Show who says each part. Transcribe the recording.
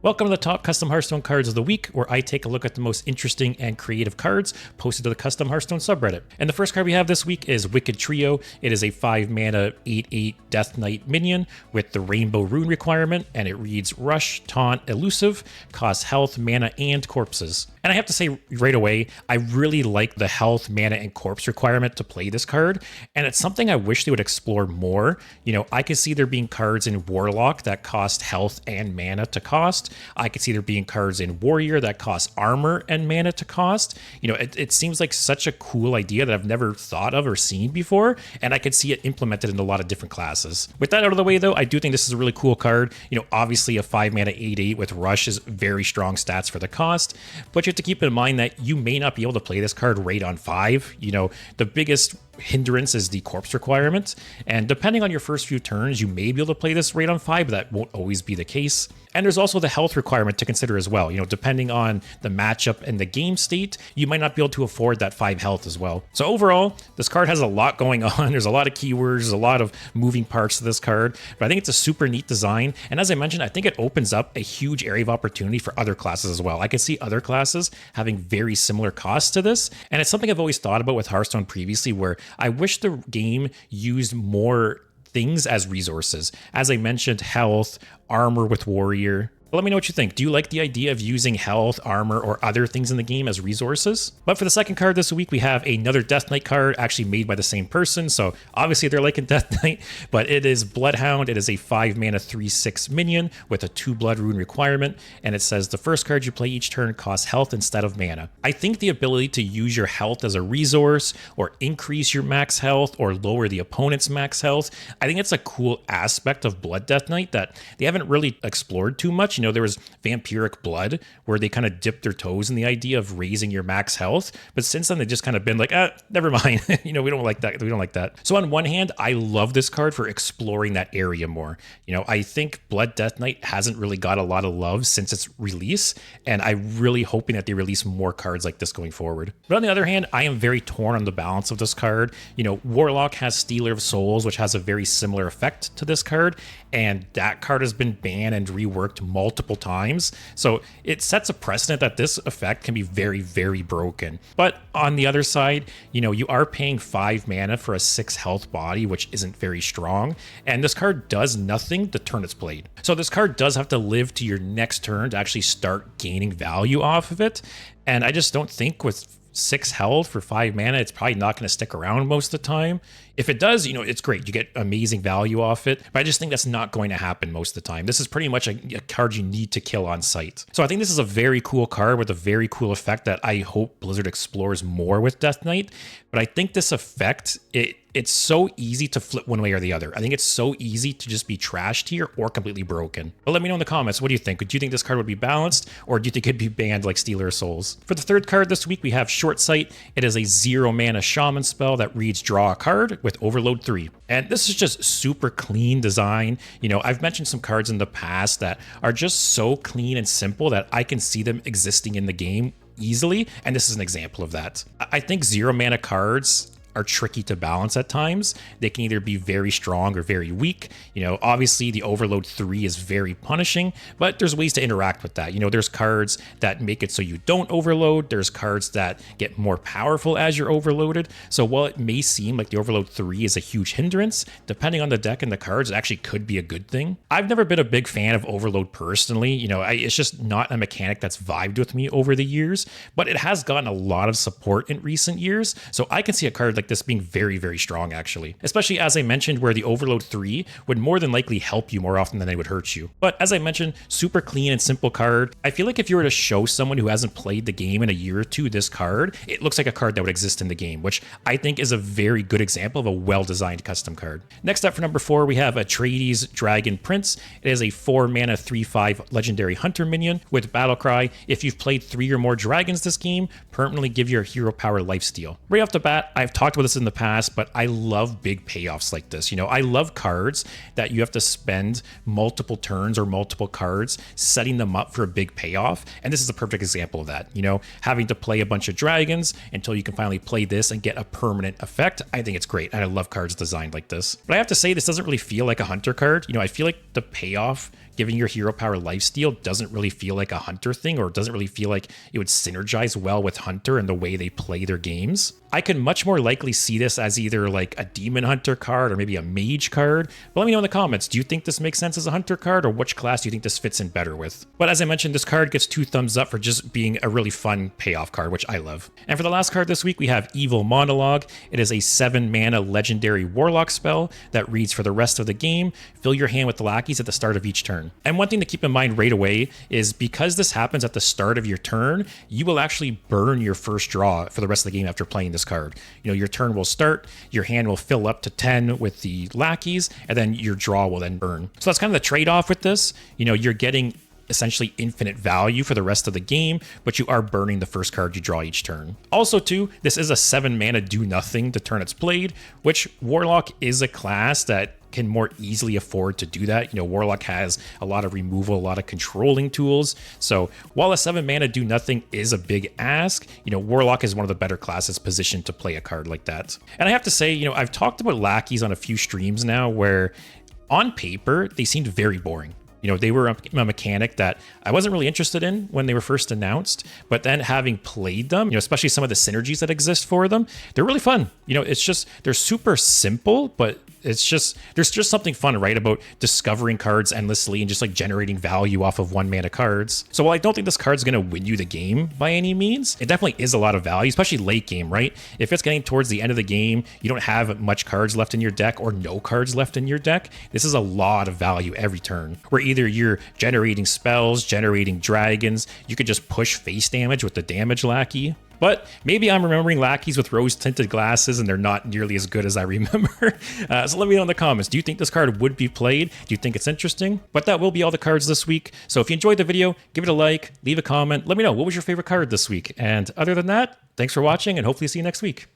Speaker 1: Welcome to the top custom Hearthstone cards of the week, where I take a look at the most interesting and creative cards posted to the custom Hearthstone subreddit. And the first card we have this week is Wicked Trio. It is a 5-mana 8/8 Death Knight minion with the Rainbow Rune requirement, and it reads Rush, Taunt, Elusive, costs health, mana, and corpses. And I have to say right away, I really like the health, mana, and corpse requirement to play this card, and it's something I wish they would explore more. You know, I could see there being cards in Warlock that cost health and mana to cost. I could see there being cards in Warrior that cost armor and mana to cost. You know, it seems like such a cool idea that I've never thought of or seen before, and I could see it implemented in a lot of different classes. With that out of the way, though, I do think this is a really cool card. You know, obviously a 5-mana 8/8 with Rush is very strong stats for the cost, but you have to keep in mind that you may not be able to play this card right on 5. You know, the biggest hindrance is the corpse requirement, and depending on your first few turns, you may be able to play this right on 5, but that won't always be the case. And there's also the health requirement to consider as well. You know, depending on the matchup and the game state, you might not be able to afford that 5 health as well. So overall, this card has a lot going on. There's a lot of keywords, there's a lot of moving parts to this card, but I think it's a super neat design. And as I mentioned, I think it opens up a huge area of opportunity for other classes as well. I could see other classes having very similar costs to this. And it's something I've always thought about with Hearthstone previously, where I wish the game used more things as resources. As I mentioned, health, armor with Warrior. Let me know what you think. Do you like the idea of using health, armor, or other things in the game as resources? But for the second card this week, we have another Death Knight card, actually made by the same person, so obviously they're liking Death Knight, but it is Bloodhound. It is a 5-mana 3/6 minion with a 2 blood rune requirement, and it says the first card you play each turn costs health instead of mana. I think the ability to use your health as a resource, or increase your max health, or lower the opponent's max health, I think it's a cool aspect of Blood Death Knight that they haven't really explored too much. You know, there was Vampiric Blood, where they kind of dipped their toes in the idea of raising your max health, but since then they've just kind of been like, never mind. You know, we don't like that. We don't like that. So on one hand, I love this card for exploring that area more. You know, I think Blood Death Knight hasn't really got a lot of love since its release, and I'm really hoping that they release more cards like this going forward. But on the other hand, I am very torn on the balance of this card. You know, Warlock has Stealer of Souls, which has a very similar effect to this card, and that card has been banned and reworked multiple times. So it sets a precedent that this effect can be very, very broken. But on the other side, you know, you are paying 5 mana for a 6 health body, which isn't very strong. And this card does nothing the turn it's played. So this card does have to live to your next turn to actually start gaining value off of it. And I just don't think with 6 health for 5 mana, it's probably not going to stick around most of the time. If it does, you know, it's great. You get amazing value off it, but I just think that's not going to happen most of the time. This is pretty much a card you need to kill on sight. So I think this is a very cool card with a very cool effect that I hope Blizzard explores more with Death Knight. But I think this effect, it's so easy to flip one way or the other. I think it's so easy to just be trashed here or completely broken. But let me know in the comments, what do you think? Do you think this card would be balanced, or do you think it'd be banned like Stealer of Souls? For the third card this week, we have Short Sight. It is a 0-mana shaman spell that reads draw a card with Overload 3. And this is just super clean design. You know, I've mentioned some cards in the past that are just so clean and simple that I can see them existing in the game easily, and this is an example of that. I think 0-mana cards are tricky to balance at times. They can either be very strong or very weak. You know, obviously the Overload 3 is very punishing, but there's ways to interact with that. You know, there's cards that make it so you don't overload. There's cards that get more powerful as you're overloaded. So while it may seem like the Overload 3 is a huge hindrance, depending on the deck and the cards, it actually could be a good thing. I've never been a big fan of Overload personally. You know, it's just not a mechanic that's vibed with me over the years, but it has gotten a lot of support in recent years. So I can see a card like this being very, very strong, actually. Especially as I mentioned, where the Overload 3 would more than likely help you more often than they would hurt you. But as I mentioned, super clean and simple card. I feel like if you were to show someone who hasn't played the game in a year or two this card, it looks like a card that would exist in the game, which I think is a very good example of a well-designed custom card. Next up for number 4, we have Adreides Dragon Prince. It is a 4-mana 3/5 legendary hunter minion with Battlecry. If you've played 3 or more dragons this game, permanently give your hero power lifesteal. Right off the bat, I've talked about this in the past, but I love big payoffs like this. You know, I love cards that you have to spend multiple turns or multiple cards setting them up for a big payoff, and this is a perfect example of that. You know, having to play a bunch of dragons until you can finally play this and get a permanent effect. I think it's great, and I love cards designed like this. But I have to say, this doesn't really feel like a hunter card. You know, I feel like the payoff giving your hero power lifesteal doesn't really feel like a Hunter thing, or doesn't really feel like it would synergize well with Hunter and the way they play their games. I could much more likely see this as either like a Demon Hunter card or maybe a Mage card. But let me know in the comments, do you think this makes sense as a Hunter card, or which class do you think this fits in better with? But as I mentioned, this card gets 2 thumbs up for just being a really fun payoff card, which I love. And for the last card this week, we have E.V.I.L Monologue. It is a 7 mana legendary Warlock spell that reads for the rest of the game, fill your hand with the Lackeys at the start of each turn. And one thing to keep in mind right away is because this happens at the start of your turn, you will actually burn your first draw for the rest of the game after playing this card. You know, your turn will start, your hand will fill up to 10 with the Lackeys, and then your draw will then burn. So that's kind of the trade-off with this. You know, you're getting essentially infinite value for the rest of the game, but you are burning the first card you draw each turn. Also too, this is a 7 mana do nothing the turn it's played, which Warlock is a class that can more easily afford to do that. You know, Warlock has a lot of removal, a lot of controlling tools. So while a 7 mana do nothing is a big ask, you know, Warlock is one of the better classes positioned to play a card like that. And I have to say, you know, I've talked about Lackeys on a few streams now where on paper, they seemed very boring. You know, they were a mechanic that I wasn't really interested in when they were first announced, but then having played them, you know, especially some of the synergies that exist for them, they're really fun. You know, it's just, they're super simple, but it's just, there's just something fun, right, about discovering cards endlessly and just like generating value off of 1 mana cards. So while I don't think this card's going to win you the game by any means, it definitely is a lot of value, especially late game, right? If it's getting towards the end of the game, you don't have much cards left in your deck or no cards left in your deck, this is a lot of value every turn, where either you're generating spells, generating dragons, you could just push face damage with the damage Lackey. But maybe I'm remembering Lackeys with rose-tinted glasses and they're not nearly as good as I remember. So let me know in the comments. Do you think this card would be played? Do you think it's interesting? But that will be all the cards this week. So if you enjoyed the video, give it a like, leave a comment. Let me know what was your favorite card this week. And other than that, thanks for watching and hopefully see you next week.